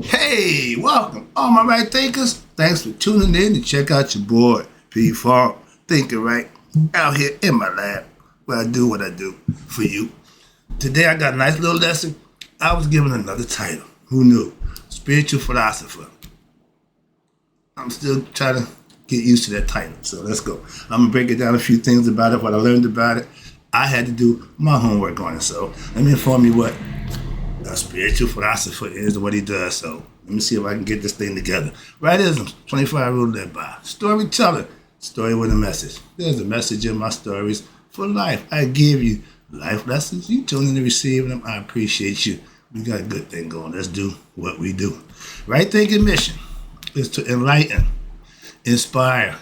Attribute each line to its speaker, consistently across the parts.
Speaker 1: Hey, welcome, all my right thinkers. Thanks for tuning in to check out your boy, P. Farr, thinking right, out here in my lab, where I do what I do for you. Today I got a nice little lesson. I was given another title. Who knew? Spiritual philosopher. I'm still trying to get used to that title, so let's go. I'm gonna break it down a few things about it, what I learned about it. I had to do my homework on it, so let me inform you what a spiritual philosopher is and what he does. So let me see if I can get this thing together. Rightism, 25 rule live by. Storyteller, story with a message. There's a message in my stories for life. I give you life lessons. You tune in to receive them. I appreciate you. We got a good thing going. Let's do what we do. Right thinking mission is to enlighten, inspire,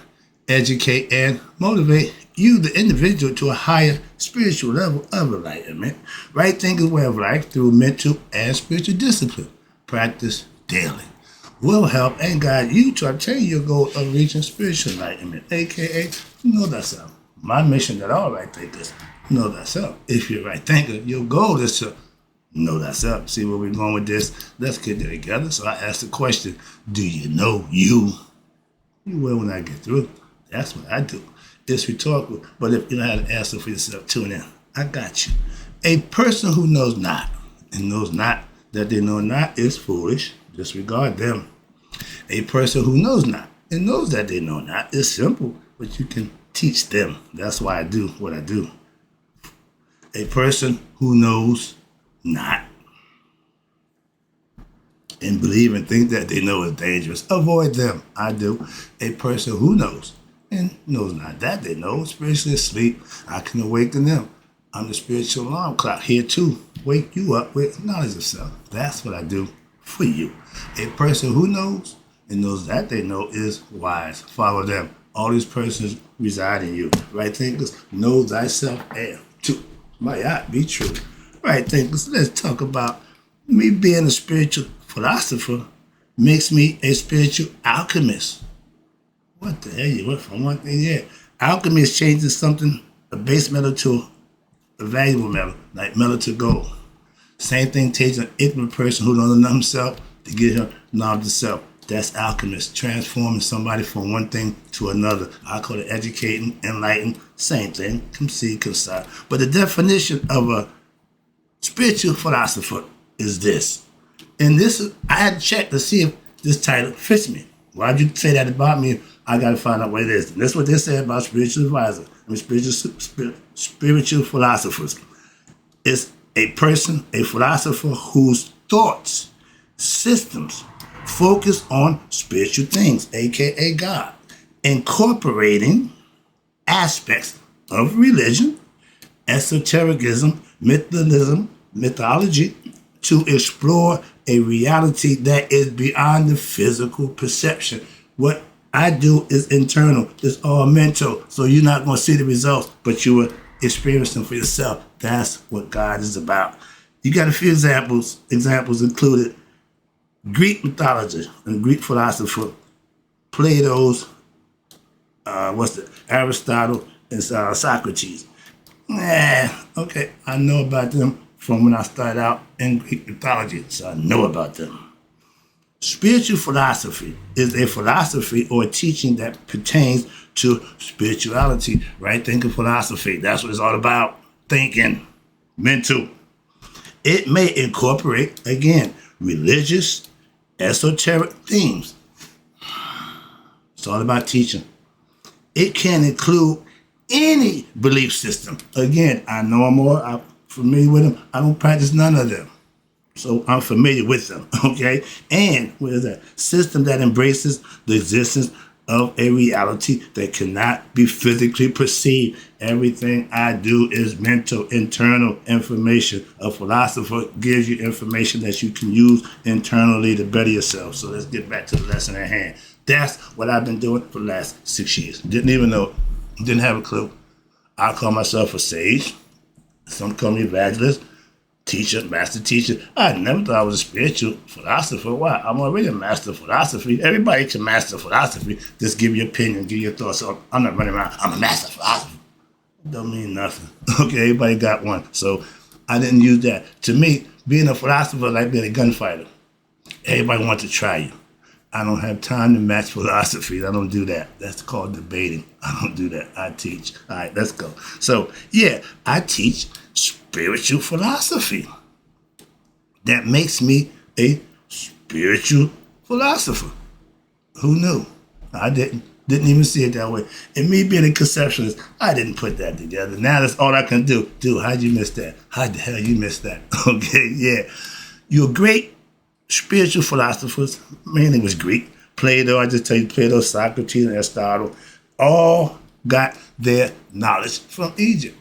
Speaker 1: educate, and motivate you, the individual, to a higher spiritual level of enlightenment. Right thinking way of life through mental and spiritual discipline. Practice daily will help and guide you to obtain your goal of reaching spiritual enlightenment, aka know thyself. My mission that all right thinkers know thyself. If you're a right thinker, your goal is to know thyself. See where we're going with this? Let's get there together. So I asked the question, do you know you? You will when I get through. That's what I do. It's rhetorical, but if you don't have an answer for yourself, tune in. I got you. A person who knows not and knows not that they know not is foolish. Disregard them. A person who knows not and knows that they know not is simple, but you can teach them. That's why I do what I do. A person who knows not and believe and think that they know is dangerous, avoid them. I do. A person who knows and knows not that they know spiritually asleep, I can awaken them. I'm the spiritual alarm clock here to wake you up with knowledge of self. That's what I do for you. A person who knows and knows that they know is wise. Follow them. All these persons reside in you. Right thinkers, know thyself and to might not be true. Right thinkers, let's talk about me being a spiritual philosopher makes me a spiritual alchemist. What the hell? You went from one thing here. Alchemy is changing something, a base metal to a valuable metal, like metal to gold. Same thing takes an ignorant person who doesn't know himself to get him knowledge of self. That's alchemist, transforming somebody from one thing to another. I call it educating, enlighten, same thing. Come see, come side. But the definition of a spiritual philosopher is this. And this, I had to check to see if this title fits me. Why'd you say that about me? I got to find out what it is. And that's what they say about spiritual advisors and spiritual philosophers. It's a person, a philosopher whose thoughts, systems, focus on spiritual things, aka God, incorporating aspects of religion, esotericism, mythology, to explore a reality that is beyond the physical perception. What I do is internal. It's all mental. So you're not going to see the results, but you will experience them for yourself. That's what God is about. You got a few examples. Examples included Greek mythology and Greek philosopher, Plato's, Aristotle and Socrates. Okay, I know about them from when I started out in Greek mythology, so I know about them. Spiritual philosophy is a philosophy or a teaching that pertains to spirituality, right? Thinking philosophy, that's what it's all about. Thinking, mental. It may incorporate, again, religious, esoteric themes. It's all about teaching. It can include any belief system. Again, I know I'm familiar with them. I don't practice none of them. So I'm familiar with them, okay? And what is that? System that embraces the existence of a reality that cannot be physically perceived. Everything I do is mental, internal information. A philosopher gives you information that you can use internally to better yourself. So let's get back to the lesson at hand. That's what I've been doing for the last 6 years. Didn't even know, didn't have a clue. I call myself a sage. Some call me evangelist. Teacher, master teacher. I never thought I was a spiritual philosopher. Why? I'm already a master of philosophy. Everybody can master philosophy. Just give your opinion, give your thoughts. So I'm not running around, I'm a master of philosophy. Don't mean nothing. Okay, everybody got one. So I didn't use that. To me, being a philosopher is like being a gunfighter. Everybody wants to try you. I don't have time to match philosophies. I don't do that. That's called debating. I don't do that. I teach. All right, let's go. So, yeah, I teach spiritual philosophy. That makes me a spiritual philosopher. Who knew? I didn't even see it that way. And me being a conceptualist, I didn't put that together. Now that's all I can do. Dude, how'd you miss that? How the hell you missed that? Okay, yeah. You're great spiritual philosophers, mainly was Greek. Plato, I just tell you, Plato, Socrates, and Aristotle, all got their knowledge from Egypt.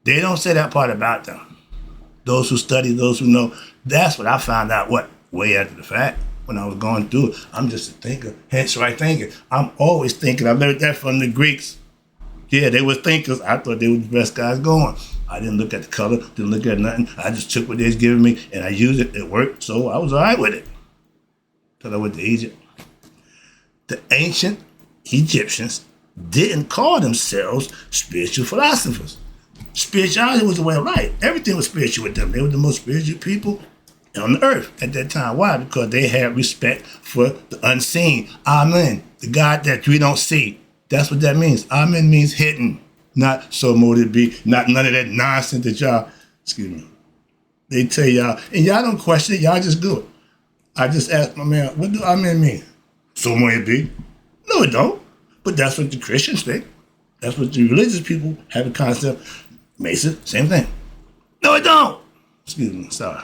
Speaker 1: They don't say that part about them. Those who study, those who know, that's what I found out, way after the fact, when I was going through it. I'm just a thinker, hence right thinking. I'm always thinking. I learned that from the Greeks. Yeah, they were thinkers. I thought they were the best guys going. I didn't look at the color, didn't look at nothing. I just took what they was giving me and I used it. It worked, so I was all right with it. Till I went to Egypt. The ancient Egyptians didn't call themselves spiritual philosophers. Spirituality was the way of life. Everything was spiritual with them. They were the most spiritual people on the earth at that time. Why? Because they had respect for the unseen. Amen. The God that we don't see. That's what that means. Amen means hidden. Not so motive be, not none of that nonsense that y'all, they tell y'all, and y'all don't question it, y'all just do it. I just asked my man, what do amen mean? So may it be. No, it don't. But that's what the Christians think. That's what the religious people have a concept. Mason, same thing. No, it don't. Sorry.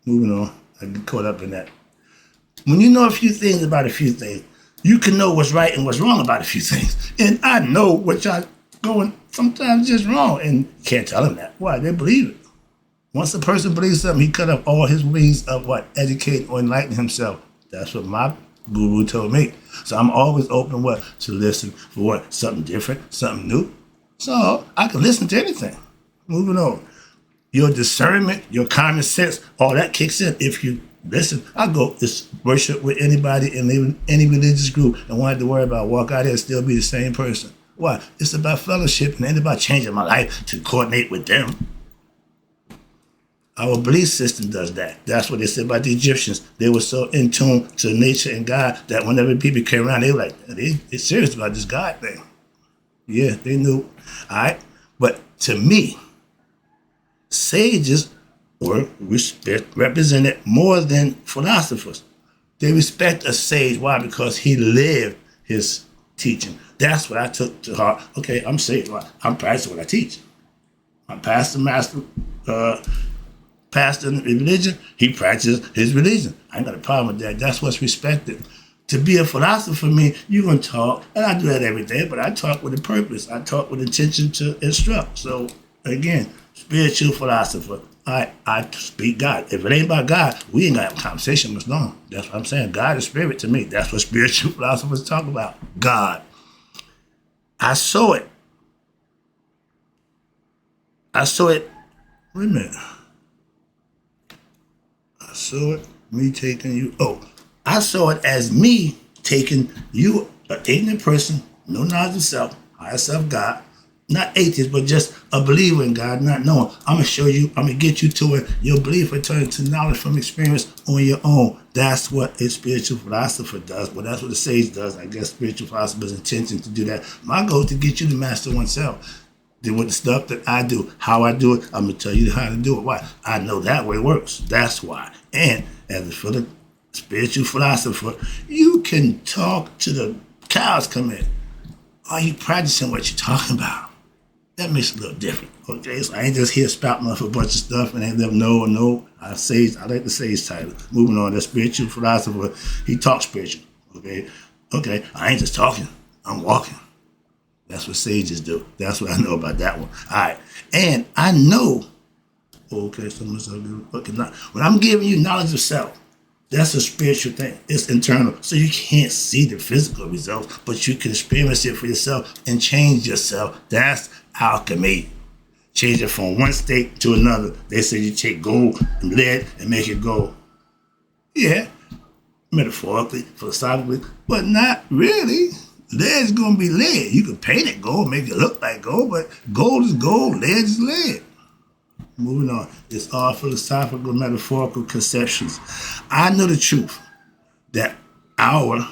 Speaker 1: Moving on. I get caught up in that. When you know a few things about a few things, you can know what's right and what's wrong about a few things. And I know what y'all going sometimes just wrong, and can't tell them that. Why? They believe it. Once a person believes something, he cut off all his ways of educate or enlighten himself. That's what my guru told me. So I'm always open to listen for something different, something new. So I can listen to anything. Moving on. Your discernment, your common sense, all that kicks in if you listen. I go just worship with anybody in any religious group and wanted to worry about walk out there and still be the same person. Why? It's about fellowship and ain't about changing my life to coordinate with them. Our belief system does that. That's what they said about the Egyptians. They were so in tune to nature and God that whenever people came around, they were like, they're serious about this God thing. Yeah, they knew. All right? But to me, sages were represented more than philosophers. They respect a sage. Why? Because he lived his teaching. That's what I took to heart. Okay, I'm saved. I'm practicing what I teach. My pastor in religion, he practices his religion. I ain't got a problem with that. That's what's respected. To be a philosopher means you're going to talk, and I do that every day, but I talk with a purpose. I talk with intention to instruct. So, again, spiritual philosopher. I speak God. If it ain't about God, we ain't got to have a conversation much long. That's what I'm saying. God is spirit to me. That's what spiritual philosophers talk about. God. I saw it. Wait a minute. I saw it, me taking you. I saw it as me taking you, an ignorant person, no knowledge of self, higher self God, not atheist, but just a believer in God, not knowing. I'm going to show you, I'm going to get you to it. Your belief will turn to knowledge from experience on your own. That's what a spiritual philosopher does. Well, that's what a sage does. I guess spiritual philosopher's intention to do that. My goal is to get you to master oneself. Then with the stuff that I do, how I do it, I'm going to tell you how to do it. Why? I know that way works. That's why. And as a spiritual philosopher, you can talk to the cows come in. Are you practicing what you're talking about? That makes it a little different. Okay, so I ain't just here spouting off a bunch of stuff and ain't them no. I like the sage title. Moving on, the spiritual philosopher, he talks spiritual. Okay, I ain't just talking, I'm walking. That's what sages do. That's what I know about that one. All right, and I know. Okay, when I'm giving you knowledge of self, that's a spiritual thing. It's internal. So you can't see the physical results, but you can experience it for yourself and change yourself. That's alchemy. Change it from one state to another. They say you take gold and lead and make it gold. Yeah, metaphorically, philosophically, but not really. Lead is going to be lead. You can paint it gold, make it look like gold, but gold is gold, lead is lead. Moving on. It's all philosophical, metaphorical conceptions. I know the truth that our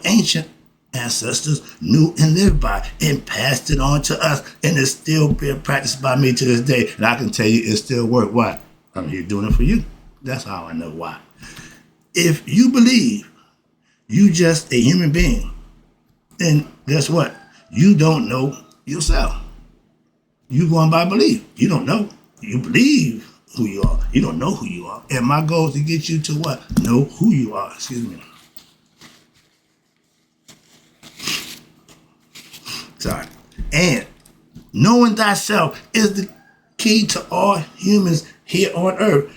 Speaker 1: ancient ancestors knew and lived by and passed it on to us, and it's still being practiced by me to this day. And I can tell you it still works. Why? I'm here doing it for you. That's how I know why. If you believe you just a human being, then guess what? You don't know yourself. You going by belief. You don't know. You believe who you are. You don't know who you are. And my goal is to get you to what? Know who you are. Excuse me. Sorry. And knowing thyself is the key to all humans here on earth.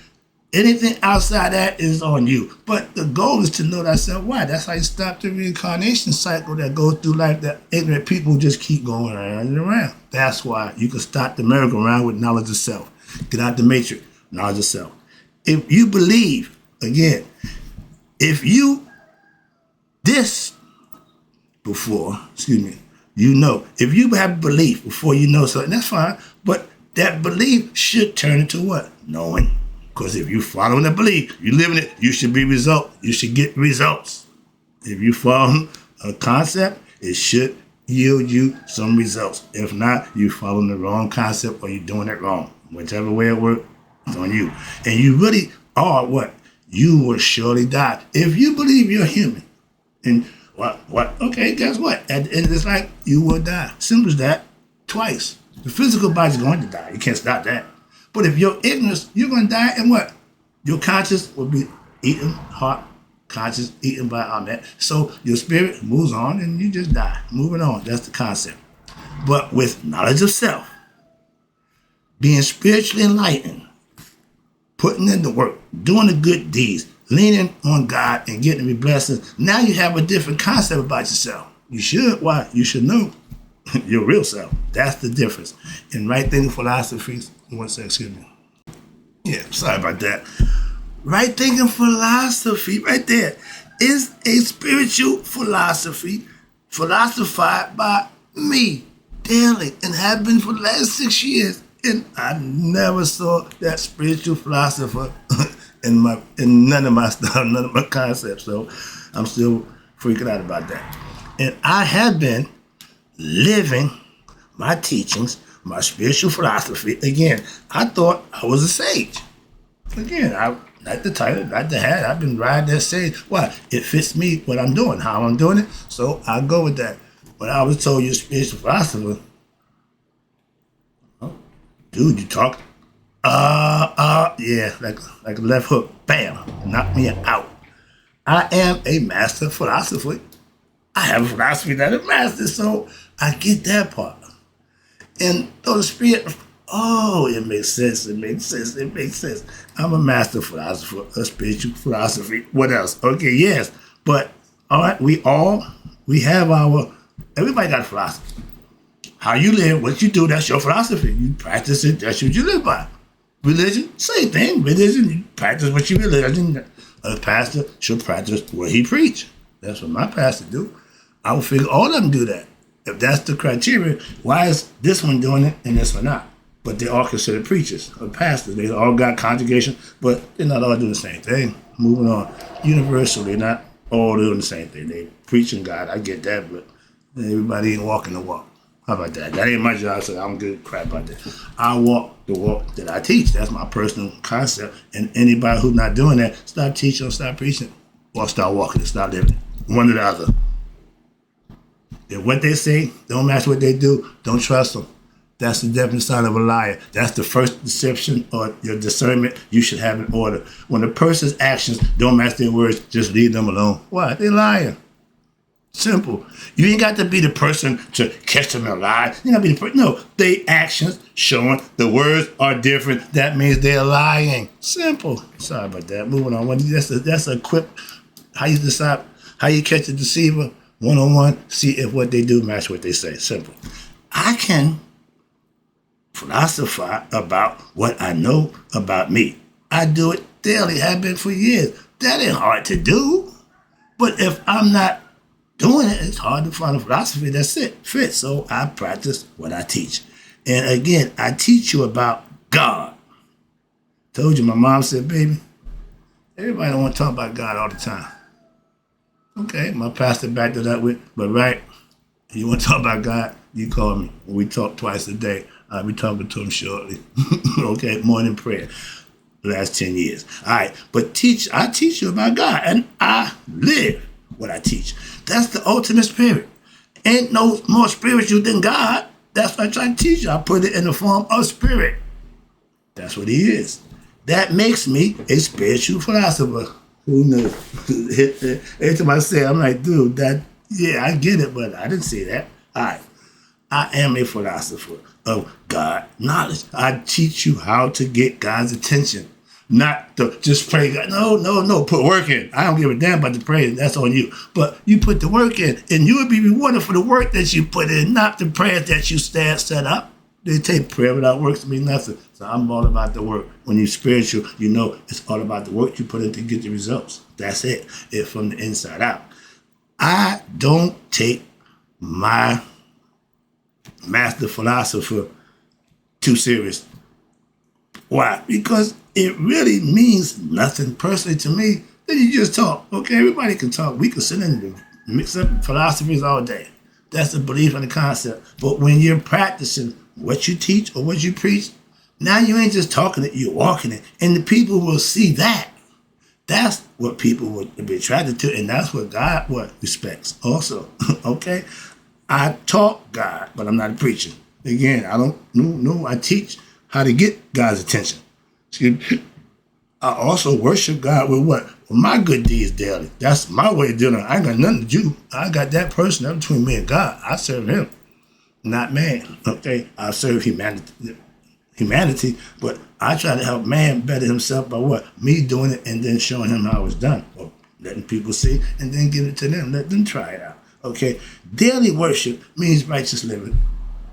Speaker 1: Anything outside that is on you. But the goal is to know thyself. Why? That's how you stop the reincarnation cycle that goes through life that ignorant people just keep going around and around. That's why you can stop the merry-go-round with knowledge of self. Get out the matrix, knowledge of self. If you believe, again, if you this before, you know. If you have belief before you know something, that's fine. But that belief should turn into what? Knowing. Because if you following the belief, you living it, you should be result. You should get results. If you follow a concept, it should yield you some results. If not, you following the wrong concept or you're doing it wrong. Whichever way it works, it's on you. And you really are what? You will surely die. If you believe you're human, and what? Okay, guess what? At the end of this life, you will die. Simple as that. Twice. The physical body's going to die. You can't stop that. But if you're ignorant, you're going to die, and what? Your conscience will be eaten, heart, conscious, eaten by Amen. So your spirit moves on, and you just die. Moving on. That's the concept. But with knowledge of self, being spiritually enlightened, putting in the work, doing the good deeds, leaning on God and getting the blessings, now you have a different concept about yourself. You should. Why? You should know your real self. That's the difference. In right thinking philosophies, one second, excuse me. Yeah, sorry about that. Right thinking philosophy, right there, is a spiritual philosophy philosophized by me daily and have been for the last 6 years. And I never saw that spiritual philosopher in none of my stuff, none of my concepts. So I'm still freaking out about that. And I have been living my teachings, my spiritual philosophy. Again, I thought I was a sage. Again, I like the title, like the hat. I've been riding that sage. Why? It fits me, what I'm doing, how I'm doing it. So I go with that. When I was told you're a spiritual philosopher, dude, you talk, yeah, like a left hook, bam, knock me out. I am a master philosopher. I have a philosophy that is master, so I get that part. And though the spirit, it makes sense. I'm a master philosopher, a spiritual philosophy. What else? Okay, yes, but all right, we have everybody got a philosophy. How you live, what you do, that's your philosophy. You practice it, that's what you live by. Religion, same thing. Religion, you practice what you religion. A pastor should practice what he preach. That's what my pastor do. I would figure all of them do that. If that's the criteria, why is this one doing it and this one not? But they all considered preachers or pastors. They all got conjugation, but they're not all doing the same thing. Moving on. Universally, not all doing the same thing. They preaching God, I get that, but everybody ain't walking the walk. How about that? That ain't my job, so I don't give a crap about that. I walk the walk that I teach. That's my personal concept. And anybody who's not doing that, stop teaching or stop preaching. Or start walking and start living. One or the other. If what they say don't match what they do, don't trust them. That's the definite sign of a liar. That's the first deception or your discernment you should have in order. When a person's actions don't match their words, just leave them alone. Why? They're lying. Simple. You ain't got to be the person to catch them in a lie. You got to be the person. No, they actions showing the words are different. That means they're lying. Simple. Sorry about that. Moving on. That's a quick. How you decide? How you catch a deceiver? One-on-one. See if what they do match what they say. Simple. I can philosophize about what I know about me. I do it daily. Have been for years. That ain't hard to do. But if I'm not doing it, it's hard to find a philosophy that's fits. So I practice what I teach. And again, I teach you about God. Told you, my mom said, baby, everybody don't want to talk about God all the time. Okay, my pastor backed it up with, but right, you want to talk about God, you call me. We talk twice a day. I'll be talking to him shortly. Okay, morning prayer. Last 10 years. All right, but I teach you about God, and I live what I teach. That's the ultimate spirit. Ain't no more spiritual than God. That's what I try to teach you. I put it in the form of spirit. That's what he is. That makes me a spiritual philosopher. Who knew? Every time I say it, I'm like, dude, yeah, I get it, but I didn't say that. All right. I am a philosopher of God knowledge. I teach you how to get God's attention. Not to just pray God. No. Put work in. I don't give a damn about the prayer. That's on you. But you put the work in, and you will be rewarded for the work that you put in, not the prayers that you set up. They take prayer without works to mean nothing. So I'm all about the work. When you're spiritual, you know it's all about the work you put in to get the results. That's it. It's from the inside out. I don't take my master philosopher too serious. Why? Because it really means nothing personally to me. Then you just talk. Okay, everybody can talk. We can sit and mix up philosophies all day. That's the belief and the concept. But when you're practicing what you teach or what you preach, now you ain't just talking it, you're walking it. And the people will see that. That's what people would be attracted to, and that's what God respects also. Okay? I talk God, but I'm not a preacher. Again, I don't know. I teach how to get God's attention. I also worship God with what? With my good deeds daily. That's my way of doing it. I ain't got nothing to do. I got that person that's between me and God. I serve him, not man. Okay? I serve humanity, but I try to help man better himself by what? Me doing it and then showing him how it's done. Or letting people see and then give it to them. Let them try it out. Okay? Daily worship means righteous living.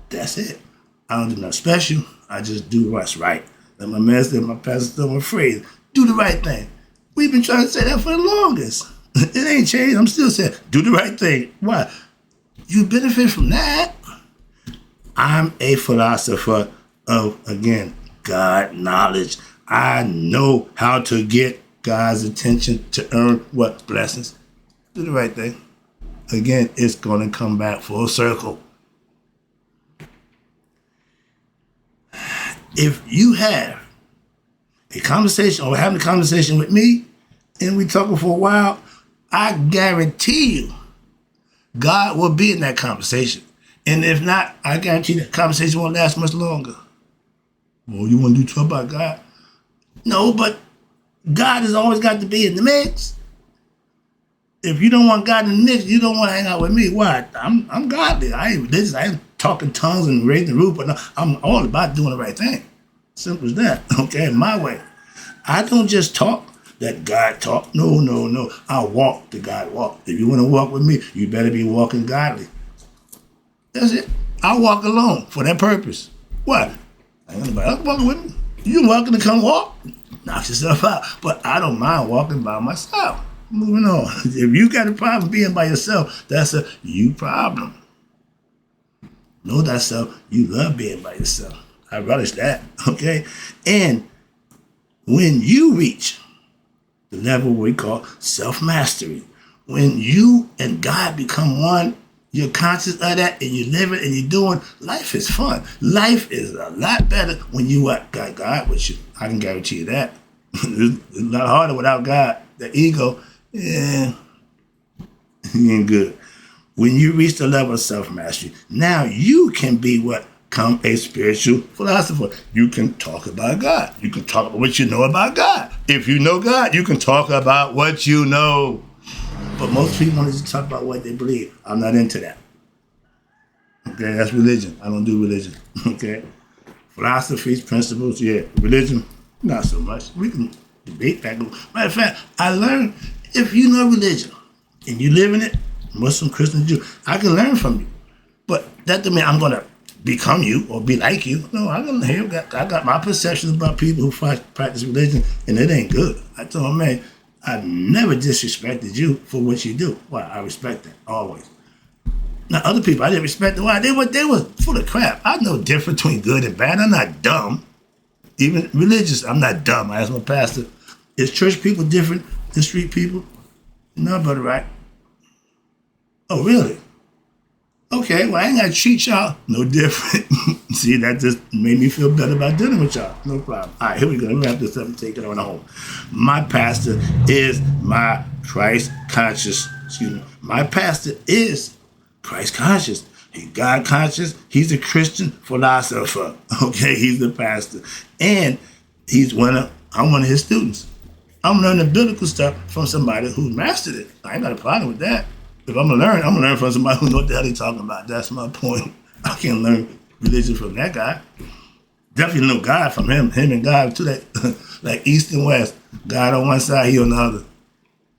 Speaker 1: That's it. I don't do nothing special. I just do what's right. Like my master, my pastor, my phrase, do the right thing. We've been trying to say that for the longest. It ain't changed. I'm still saying, do the right thing. Why? You benefit from that. I'm a philosopher of, again, God knowledge. I know how to get God's attention to earn what? Blessings. Do the right thing. Again, it's going to come back full circle. If you have a conversation or having a conversation with me and we talking for a while, I guarantee you God will be in that conversation. And if not, I guarantee that conversation won't last much longer. Well, you want to talk about God? No, but God has always got to be in the mix. If you don't want God in the mix, you don't want to hang out with me. Why? I'm godly. I ain't religious. I ain't talking tongues and raising the roof, but no, I'm all about doing the right thing. Simple as that. Okay, my way. I don't just talk that God talk. No. I walk the God walk. If you want to walk with me, you better be walking godly. That's it. I walk alone for that purpose. What? Ain't nobody else walking with me. You welcome to come walk? Knock yourself out. But I don't mind walking by myself. Moving on. If you got a problem being by yourself, that's a you problem. Know thyself. You love being by yourself. I relish that. Okay? And when you reach the level we call self-mastery, when you and God become one, you're conscious of that and you live it and you're doing, life is fun. Life is a lot better when you got God with you. I can guarantee you that. It's a lot harder without God. The ego, he ain't good. When you reach the level of self-mastery, now you can be what? Come a spiritual philosopher. You can talk about God. You can talk about what you know about God. If you know God, you can talk about what you know. But most people want to talk about what they believe. I'm not into that. Okay, that's religion. I don't do religion. Okay? Philosophies, principles, yeah. Religion, not so much. We can debate that. Matter of fact, I learned if you know religion and you live in it, Muslim, Christian, Jew, I can learn from you. But that doesn't mean I'm going to become you or be like you. No, I got my perceptions about people who practice religion, and it ain't good. I told them, man, I've never disrespected you for what you do. Well, I respect that, always. Now, other people, I didn't respect the why. They were full of crap. I know the difference between good and bad. I'm not dumb. Even religious, I'm not dumb. I asked my pastor, is church people different than street people? No, brother, right? Oh, really? Okay, well, I ain't got to treat y'all no different. See, that just made me feel better about dealing with y'all. No problem. All right, here we go. Let me wrap this up and take it on home. My pastor is my Christ conscious. Excuse me. My pastor is Christ conscious. He's God conscious. He's a Christian philosopher. Okay, he's the pastor. And I'm one of his students. I'm learning biblical stuff from somebody who mastered it. I ain't got a problem with that. If I'm gonna learn from somebody who knows what the hell he's talking about. That's my point. I can't learn religion from that guy. Definitely know God from him. Him and God too. That like East and West. God on one side, he on the other.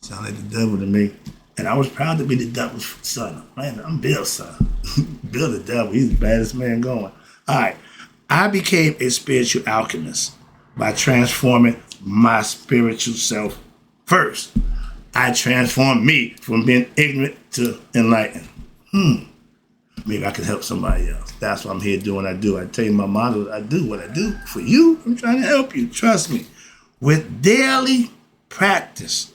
Speaker 1: Sound like the devil to me. And I was proud to be the devil's son. Man, I'm Bill's son. Bill the devil. He's the baddest man going. All right. I became a spiritual alchemist by transforming my spiritual self first. I transformed me from being ignorant to enlightened. Maybe I can help somebody else. That's what I'm here doing. I do. I tell you my motto. I do what I do for you. I'm trying to help you. Trust me. With daily practice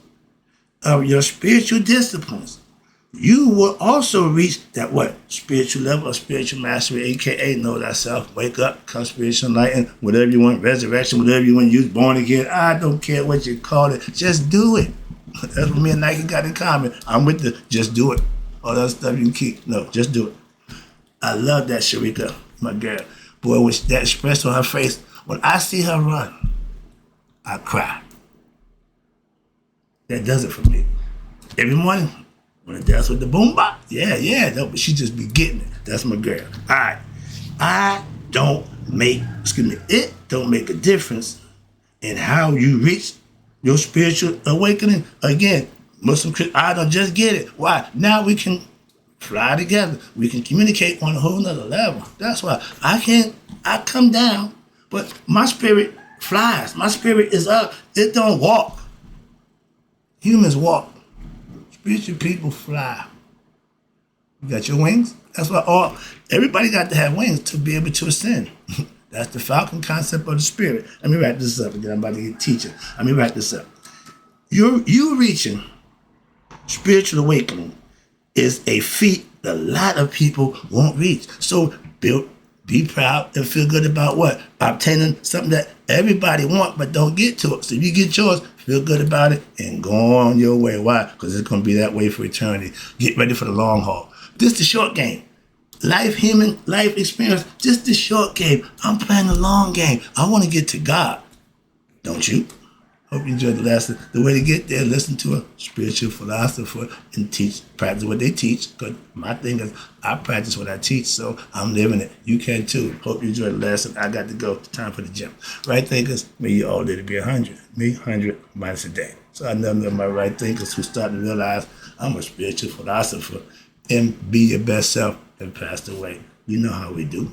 Speaker 1: of your spiritual disciplines, you will also reach that spiritual level of spiritual mastery, aka know thyself, wake up, become spiritual enlightened, whatever you want, resurrection, whatever you want, use born again. I don't care what you call it. Just do it. That's what me and Nike got in common. I'm with the just do it. All that stuff you can keep. No, just do it. I love that Sharika, my girl. Boy, with that expression on her face, when I see her run, I cry. That does it for me. Every morning, when I dance with the boombox, no, but she just be getting it. That's my girl. All right. It don't make a difference in how you reach your spiritual awakening. Again, Muslim Christian, I don't just get it. Why? Now we can fly together. We can communicate on a whole nother level. That's why I come down, but my spirit flies. My spirit is up. It don't walk. Humans walk. Spiritual people fly. You got your wings? That's why everybody got to have wings to be able to ascend. That's the falcon concept of the spirit. Let me wrap this up again. I'm about to get teaching. Let me wrap this up. You reaching spiritual awakening is a feat that a lot of people won't reach. So be proud and feel good about what? Obtaining something that everybody wants but don't get to it. So if you get yours, feel good about it and go on your way. Why? Because it's going to be that way for eternity. Get ready for the long haul. This is the short game. Human life experience, just the short game. I'm playing the long game. I want to get to God. Don't you? Hope you enjoyed the lesson. The way to get there, listen to a spiritual philosopher and practice what they teach. Because my thing is, I practice what I teach, so I'm living it. You can too. Hope you enjoyed the lesson. I got to go. It's time for the gym. Right thinkers, may you all live to be 100. Me, 100 minus a day. So I know my right thinkers who start to realize I'm a spiritual philosopher and be your best self and pass away. You know how we do.